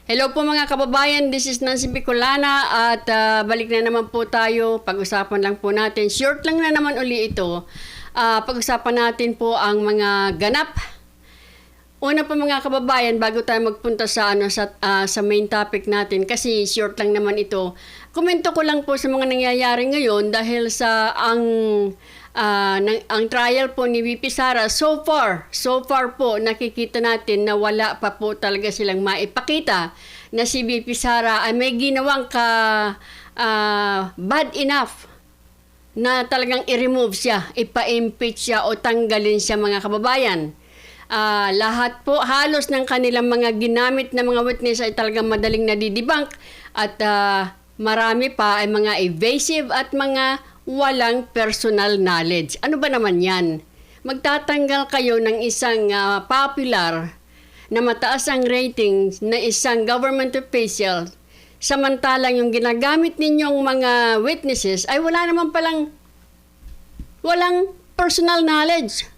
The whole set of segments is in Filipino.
Hello po mga kababayan, this is Nancy Bicolana at balik na naman po tayo. Pag-usapan lang po natin, short lang na naman uli ito. Pag-usapan natin po ang mga ganap. Una po mga kababayan, bago tayo magpunta sa main topic natin, kasi short lang naman ito. Komento ko lang po sa mga nangyayari ngayon dahil sa ang trial po ni VP Sara, so far po nakikita natin na wala pa po talaga silang maipakita na si VP Sara ay may ginawang bad enough na talagang i-remove siya, ipa-impeach siya o tanggalin siya mga kababayan. Lahat po halos ng kanilang mga ginamit na mga witness ay talagang madaling nadidebunk at marami pa ay mga evasive at mga walang personal knowledge. Ano ba naman yan? Magtatanggal kayo ng isang popular na mataas ang rating na isang government official, samantalang yung ginagamit ninyong mga witnesses ay walang personal knowledge.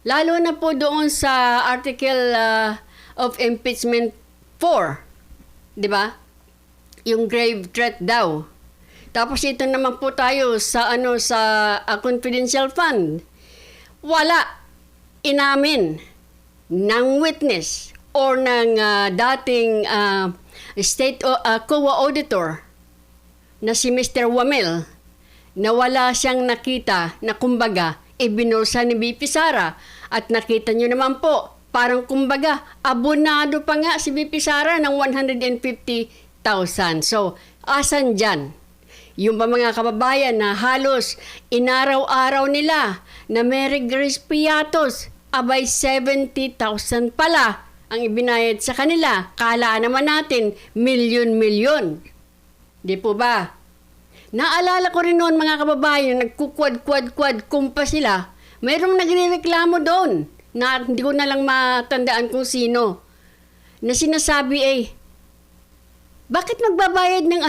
Lalo na po doon sa Article of Impeachment 4, di ba? Yung grave threat daw. Tapos ito naman po tayo sa confidential fund. Wala inamin ng witness or ng dating state COA auditor na si Mr. Wamel na wala siyang nakita na kumbaga ibinulsa ni VP Sara at nakita nyo naman po parang kumbaga abonado pa nga si VP Sara ng 150,000. So, asan dyan? Yung ba mga kababayan na halos inaraw-araw nila na Mary Grace Piatos, abay 70,000 pala ang ibinayad sa kanila. Kala naman natin, milyon-milyon. Di po ba? Naalala ko rin noon mga kababayan, nagkukwad-kwad-kwad kumpa sila. Mayroong nagrereklamo doon na hindi ko na lang matandaan kung sino. Na sinasabi bakit magbabayad ng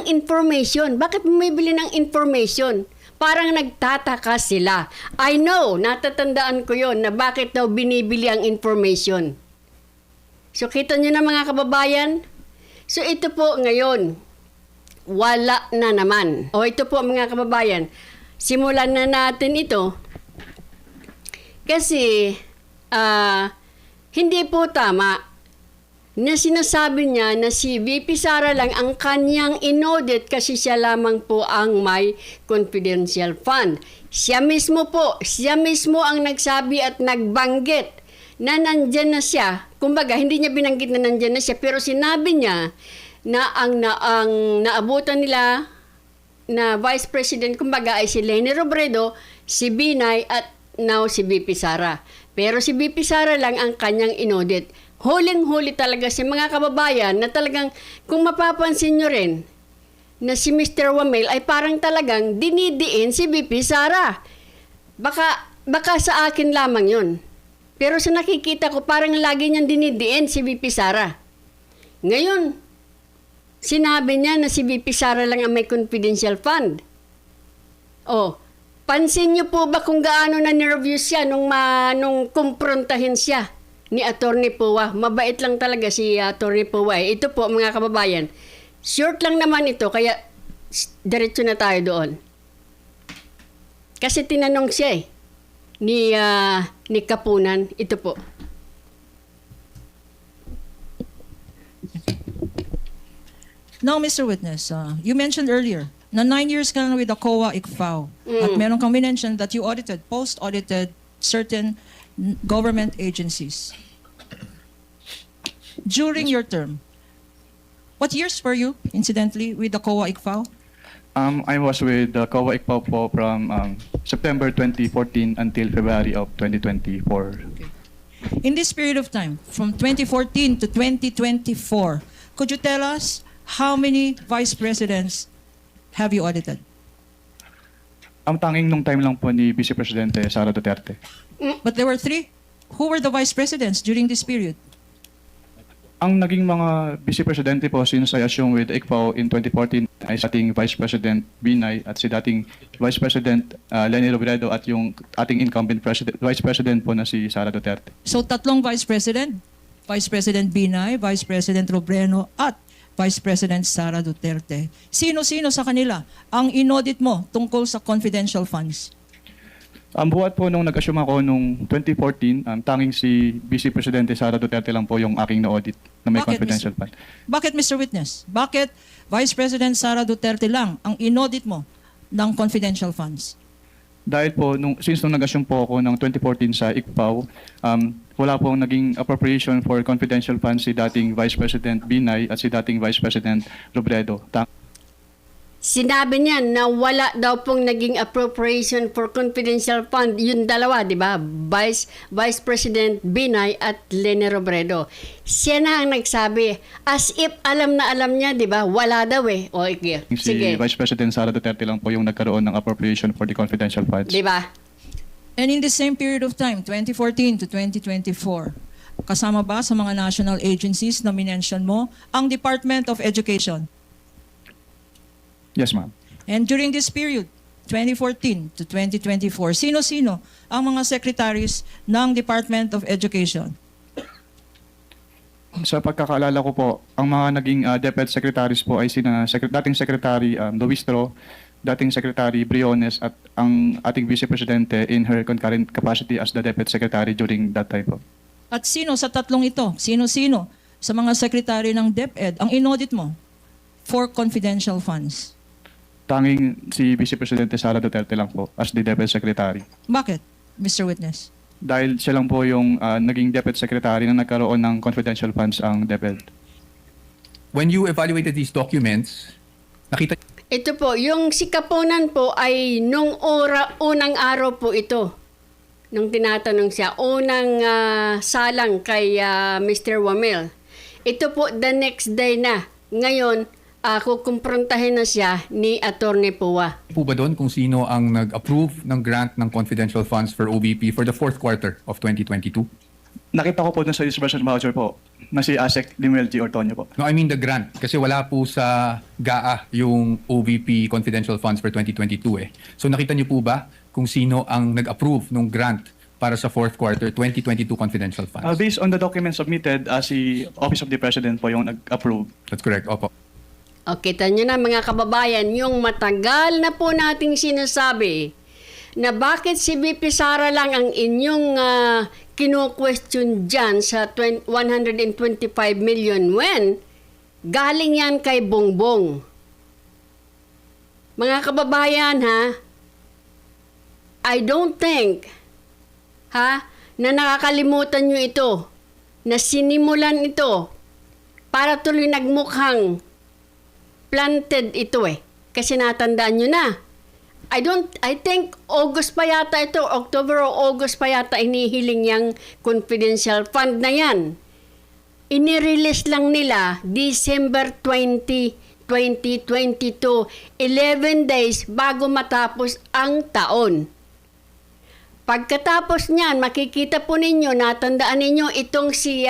information? Bakit bumibili ng information? Parang nagtataka sila. I know, natatandaan ko yon na bakit daw binibili ang information. So, kita nyo na mga kababayan? So, ito po ngayon, wala na naman. O, ito po mga kababayan, simulan na natin ito. Kasi, hindi po tama na sinasabi niya na si VP Sara lang ang kanyang inaudit kasi siya lamang po ang may confidential fund. Siya mismo ang nagsabi at nagbanggit na nandyan na siya. Kumbaga, hindi niya binanggit na nandyan na siya, pero sinabi niya na ang naabutan nila na Vice President, kumbaga, ay si Leni Robredo, si Binay, at now si VP Sara. Pero si VP Sara lang ang kanyang inaudit. Huling-huli talaga si mga kababayan na talagang, kung mapapansin nyo rin, na si Mr. Wamel ay parang talagang dinidiin si VP Sara. Baka sa akin lamang yun. Pero sa nakikita ko, parang lagi niyang dinidiin si VP Sara. Ngayon, sinabi niya na si VP Sara lang ang may confidential fund. Pansin niyo po ba kung gaano na nervous siya nung kumprontahin siya ni Attorney Powa? Mabait lang talaga si Attorney Powa. Ito po mga kababayan, short lang naman ito, kaya diretso na tayo doon. Kasi tinanong siya ni Kapunan. Ito po. Now, Mr. Witness, you mentioned earlier na 9 years ka na with the COA ICFAO. At meron kang mentioned that you post-audited certain government agencies. During your term, what years were you, incidentally, with the COA ICFAO? I was with the COA ICFAO po from September 2014 until February of 2024. Okay. In this period of time, from 2014 to 2024, could you tell us how many vice presidents have you audited? Ang tanging nung time lang po ni Vice Presidente Sara Duterte. But there were 3. Who were the vice presidents during this period? Ang naging mga Vice Presidente po since I assumed with ICFAO in 2014 ay si dating Vice President Binay at si dating Vice President Leni Robredo at yung ating incumbent Vice President po na si Sara Duterte. So, 3 vice president? Vice President Binay, Vice President Robredo, at Vice President Sara Duterte. Sino-sino sa kanila ang inaudit mo tungkol sa confidential funds? Ang buhat po nung nag-assume ako nung 2014, tanging si Vice Presidente Sara Duterte lang po yung aking na-audit na may Bakit, confidential fund. Bakit, Mr. Witness? Bakit Vice President Sara Duterte lang ang inaudit mo ng confidential funds? Dahil po, since nung nag-assume po ako ng 2014 sa ICPAO, wala pong naging appropriation for confidential funds si dating Vice President Binay at si dating Vice President Robredo. Sinabi niya na wala daw pong naging appropriation for confidential fund. Yung dalawa, di ba? Vice President Binay at Leni Robredo. Siya na ang nagsabi. As if alam na alam niya, di ba? Wala daw eh. O, okay. Si Sige. Vice President Sara Duterte lang po yung nagkaroon ng appropriation for the confidential funds. Di ba? And in the same period of time, 2014 to 2024, kasama ba sa mga national agencies na minention mo ang Department of Education? Yes, ma'am. And during this period, 2014 to 2024, sino-sino ang mga secretaries ng Department of Education? Sa pagkakaalala ko po, ang mga naging DepEd secretaries po ay dating Secretary Luistro, dating Secretary Briones at ang ating Vice Presidente in her concurrent capacity as the DepEd Secretary during that time po. At sino sa tatlong ito, sino-sino sa mga secretary ng DepEd ang inaudit mo for confidential funds? Tanging si Vice Presidente Sara Duterte lang po as the DepEd Secretary. Bakit, Mr. Witness? Dahil siya lang po yung naging DepEd Secretary na nagkaroon ng confidential funds ang DepEd. When you evaluated these documents, nakita Ito po, yung si Kaponan po ay unang araw po ito. Nung tinatanong siya, unang salang kay Mr. Wamel. Ito po, the next day na. Ngayon, kukumprontahin na siya ni Attorney Pua. po ba doon kung sino ang nag-approve ng grant ng confidential funds for OVP for the fourth quarter of 2022? Nakita ko po dun sa disbursement voucher po na si Asek Limuel G. Ortonio po. No, I mean the grant. Kasi wala po sa GAA yung OVP confidential funds for 2022 eh. So nakita niyo po ba kung sino ang nag-approve ng grant para sa fourth quarter 2022 confidential funds? Based on the documents submitted, si Office of the President po yung nag-approve. That's correct. Opo. O, kita nyo na mga kababayan, yung matagal na po nating sinasabi na bakit si VP Sara lang ang inyong kino-question dyan sa 125 million when galing yan kay Bongbong. Mga kababayan, I don't think, na nakakalimutan nyo ito, na sinimulan ito para tuloy nagmukhang planted ito eh. Kasi natandaan nyo na. I think August pa yata ito, October o August pa yata inihiling yung confidential fund na yan. Inirelease lang nila December 20, 2022, 11 days bago matapos ang taon. Pagkatapos niyan, makikita po ninyo, natandaan ninyo itong si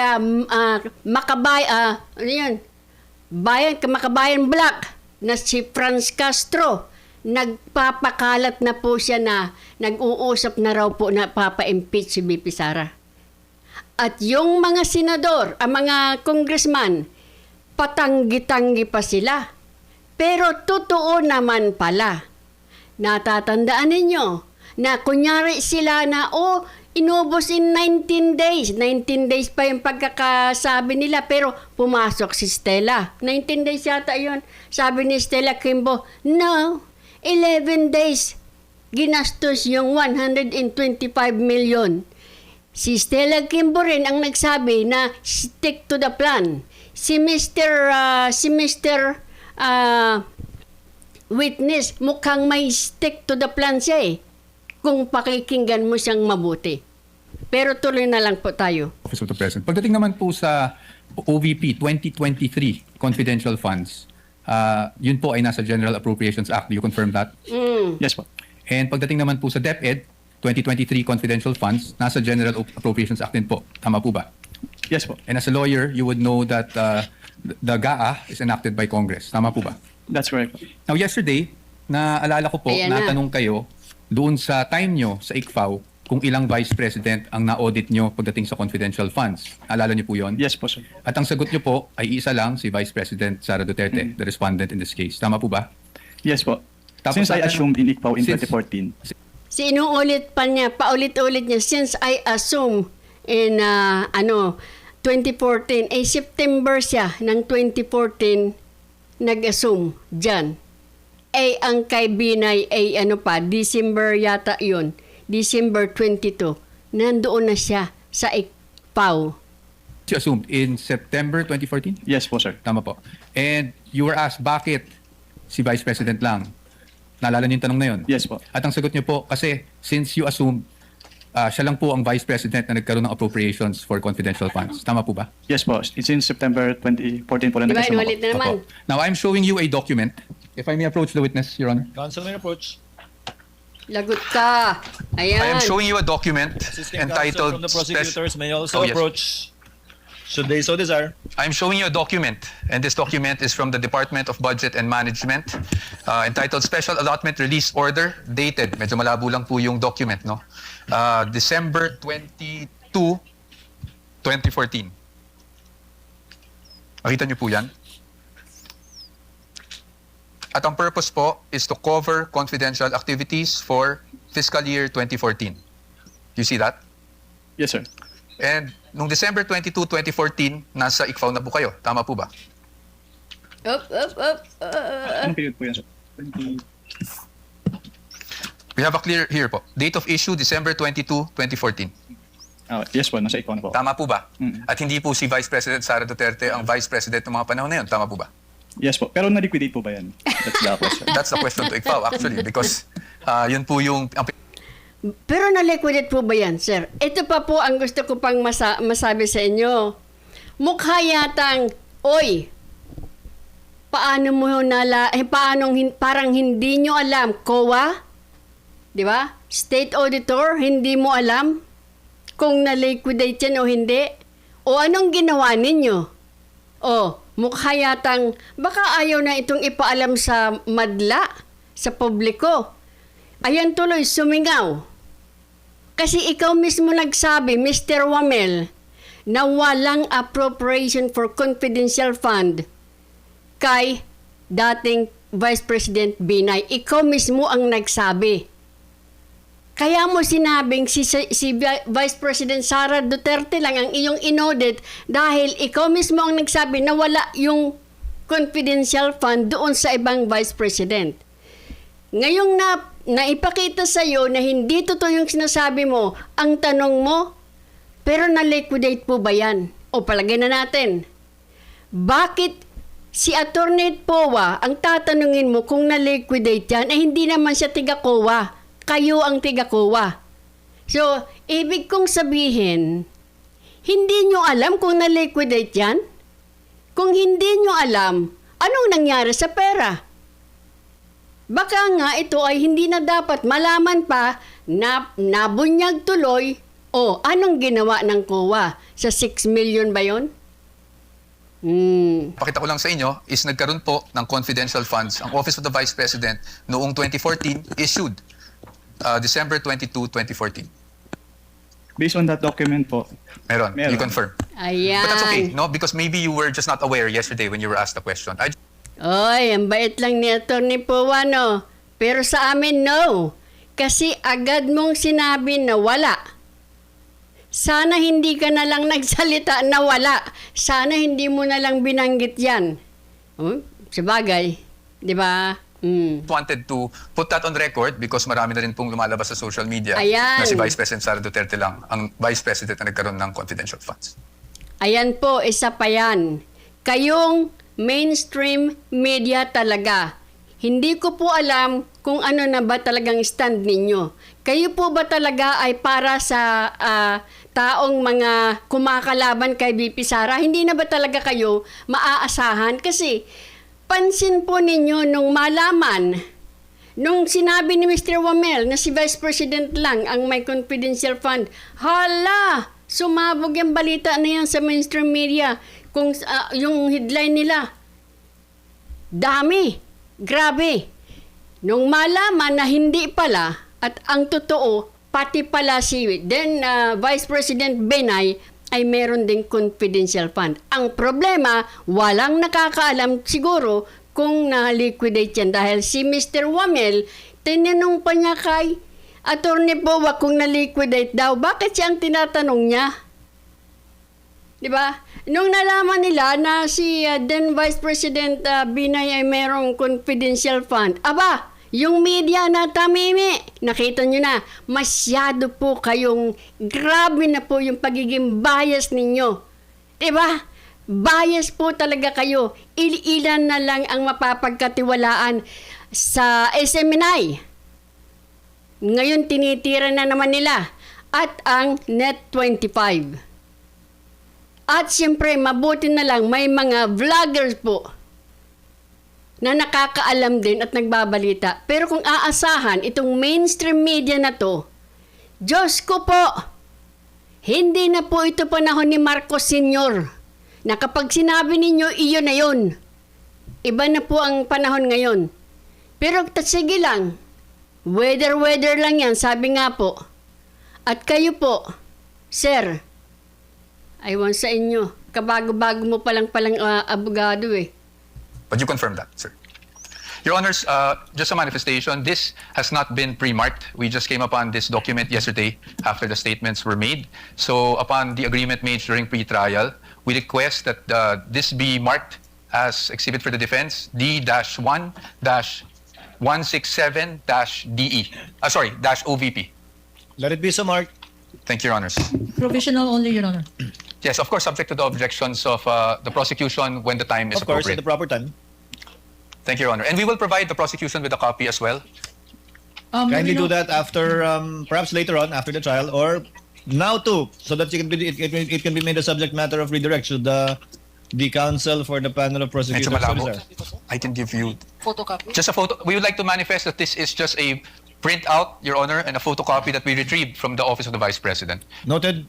Makabayan Black na si Franz Castro. Nagpapakalat na po siya na nag-uusap na raw po na papa-impeach si VP Sara. At yung mga senador, ang mga congressman, patanggi-tanggi pa sila. Pero totoo naman pala. Natatandaan ninyo na kunyari sila na, inubos in 19 days. 19 days pa yung pagkakasabi nila, pero pumasok si Stella. 19 days yata yun. Sabi ni Stella Kimbo, no, 11 days. Ginastos yung 125 million. Si Stella Kimbo rin ang nagsabi na stick to the plan. Si Mr. Witness, mukhang may stick to the plan siya eh. Kung pakikinggan mo siyang mabuti. Pero tuloy na lang po tayo. Office of the President. Pagdating naman po sa OVP 2023 confidential funds, yun po ay nasa General Appropriations Act. Do you confirm that? Yes po. And pagdating naman po sa DepEd 2023 confidential funds, nasa General Appropriations Act din po. Tama po ba? Yes po. And as a lawyer, you would know that the GAA is enacted by Congress. Tama po ba? That's correct. Now yesterday, naalala ko po, Ayan na. natanong kayo doon sa time nyo sa ICFAO kung ilang vice president ang na-audit nyo pagdating sa confidential funds. Alala niyo po yon? Yes po, sir. At ang sagot niyo po ay isa lang, si Vice President Sara Duterte, the respondent in this case. Tama po ba? Yes po. Tapos Since I natin- assumed in ICPAO in Since- 2014. Sinuulit pa niya, paulit-ulit niya, since I assume in 2014, September siya ng 2014 nag-assume dyan. Ang kay Binay December yata yun, December 22, nandoon na siya sa ICPAO. You assumed in September 2014? Yes po, sir. Tama po. And you were asked, bakit si Vice President lang? Naalala niyo yung tanong na yun? Yes po. At ang sagot niyo po, kasi since you assumed siya lang po ang Vice President na nagkaroon ng appropriations for confidential funds. Tama po ba? Yes po. Since September 2014 po lang Diba, nag-assume inulit ako. na naman. Opo. Now, I'm showing you a document. If I may approach the witness, Your Honor. Counsel may approach. Lagot ka. Ayan. I am showing you a document Assisting counsel entitled from the prosecutors may also Oh, yes. approach should they so desire. I'm showing you a document, and this document is from the Department of Budget and Management, entitled Special Allotment Release Order, dated. Medyo malabo lang po yung document, no? December 22, 2014. Makita niyo po yan? At ang purpose po is to cover confidential activities for fiscal year 2014. You see that? Yes, sir. And nung December 22, 2014, nasa ICFAO na po kayo. Tama po ba? Up. Anong period po yan, sir? We have a clear here po. Date of issue, December 22, 2014. Yes po, nasa ICPAO na po. Tama po ba? Mm. At hindi po si Vice President Sara Duterte ang Vice President ng mga panahon na yun. Tama po ba? Yes po. Pero na-liquidate po ba yan? That's the question. That's the question to ICFAO actually because yun po yung... Pero na-liquidate po ba yan, sir? Ito pa po ang gusto ko pang masabi sa inyo. Mukha yatang, paano mo parang hindi nyo alam, COA? Di ba? State Auditor, hindi mo alam kung na-liquidate yan o hindi? O anong ginawa ninyo? Mukha yatang, baka ayaw na itong ipaalam sa madla, sa publiko. Ayan tuloy, sumingaw. Kasi ikaw mismo nagsabi, Mr. Wamel, na walang appropriation for confidential fund kay dating Vice President Binay. Ikaw mismo ang nagsabi. Kaya mo sinabing si Vice President Sara Duterte lang ang iyong inaudit dahil ikaw mismo ang nagsabi na wala yung confidential fund doon sa ibang Vice President. Ngayong naipakita sa iyo na hindi totoo yung sinasabi mo, ang tanong mo, pero na-liquidate po ba yan? O palagay na natin. Bakit si Attorney Powa ang tatanungin mo kung na-liquidate yan, hindi naman siya tiga-COA. Kayo ang tiga-COA. So, ibig kong sabihin, hindi nyo alam kung na-liquidate yan? Kung hindi nyo alam, anong nangyari sa pera? Baka nga ito ay hindi na dapat malaman pa na nabunyag tuloy o anong ginawa ng COA? Sa 6 million ba yun? Pakita ko lang sa inyo is nagkaroon po ng confidential funds. Ang Office of the Vice President noong 2014 issued December 22, 2014. Based on that document po, Meron. Meron. You confirm. Ayan. But that's okay, no? Because maybe you were just not aware yesterday when you were asked the question. Oy, ang bait lang ni Atty. Powa, no? Pero sa amin, no. Kasi agad mong sinabi na wala. Sana hindi ka na lang nagsalita na wala. Sana hindi mo na lang binanggit yan. Sabagay. Di ba? Wanted to put that on record because marami na rin pong lumalabas sa social media Ayan. na si Vice President Sara Duterte lang ang Vice President na nagkaroon ng confidential funds. Ayan po, isa pa yan. Kayong mainstream media talaga. Hindi ko po alam kung ano na ba talagang stand ninyo. Kayo po ba talaga ay para sa taong mga kumakalaban kay VP Sara? Hindi na ba talaga kayo maaasahan? Kasi pansin po ninyo nung malaman, nung sinabi ni Mr. Wamel na si Vice President lang ang may confidential fund, hala! Sumabog yung balita na yan sa mainstream media. Kung yung headline nila, dami, grabe. Nung malaman na hindi pala at ang totoo, pati pala si Vice President Benay ay meron ding confidential fund. Ang problema, walang nakakaalam siguro kung na-liquidate yan dahil si Mr. Wamel, tinanong pa niya kay Attorney Bowa kung na-liquidate daw. Bakit siya ang tinatanong niya? Di ba? Nung nalaman nila na si then Vice President Binay ay merong confidential fund, aba, yung media na tamimi, nakita nyo na, masyado po kayong, grabe na po yung pagiging bias ninyo. Diba? Bias po talaga kayo. Ilan na lang ang mapapagkatiwalaan sa SMNI. Ngayon tinitira na naman nila. At ang Net25. At siyempre, mabuti na lang may mga vloggers po na nakakaalam din at nagbabalita. Pero kung aasahan itong mainstream media na to, Diyos ko po, hindi na po ito panahon ni Marcos Sr. na kapag sinabi ninyo, iyon na yun. Iba na po ang panahon ngayon. Pero sige lang, weather lang yan, sabi nga po. At kayo po, Sir, aywan sa inyo, kabago-bago mo palang abogado eh. But you confirm that, sir. Your Honors, just a manifestation, this has not been pre-marked. We just came upon this document yesterday after the statements were made. So upon the agreement made during pre-trial, we request that this be marked as exhibit for the defense, D-1-167-DE. -OVP. Let it be so marked. Thank you, Your Honors. Provisional only, Your Honor. Yes, of course, subject to the objections of the prosecution when the time is Of course, at appropriate. the proper time. Thank you, Your Honor. And we will provide the prosecution with a copy as well. Kindly you do know- that after, perhaps later on, after the trial, or now too, so that it can be made a subject matter of redirect should the counsel for the panel of prosecutors. Medyo malabo. so desire. I can give you Photocopy? just a photo. We would like to manifest that this is just a printout, Your Honor, and a photocopy that we retrieved from the office of the Vice President. Noted.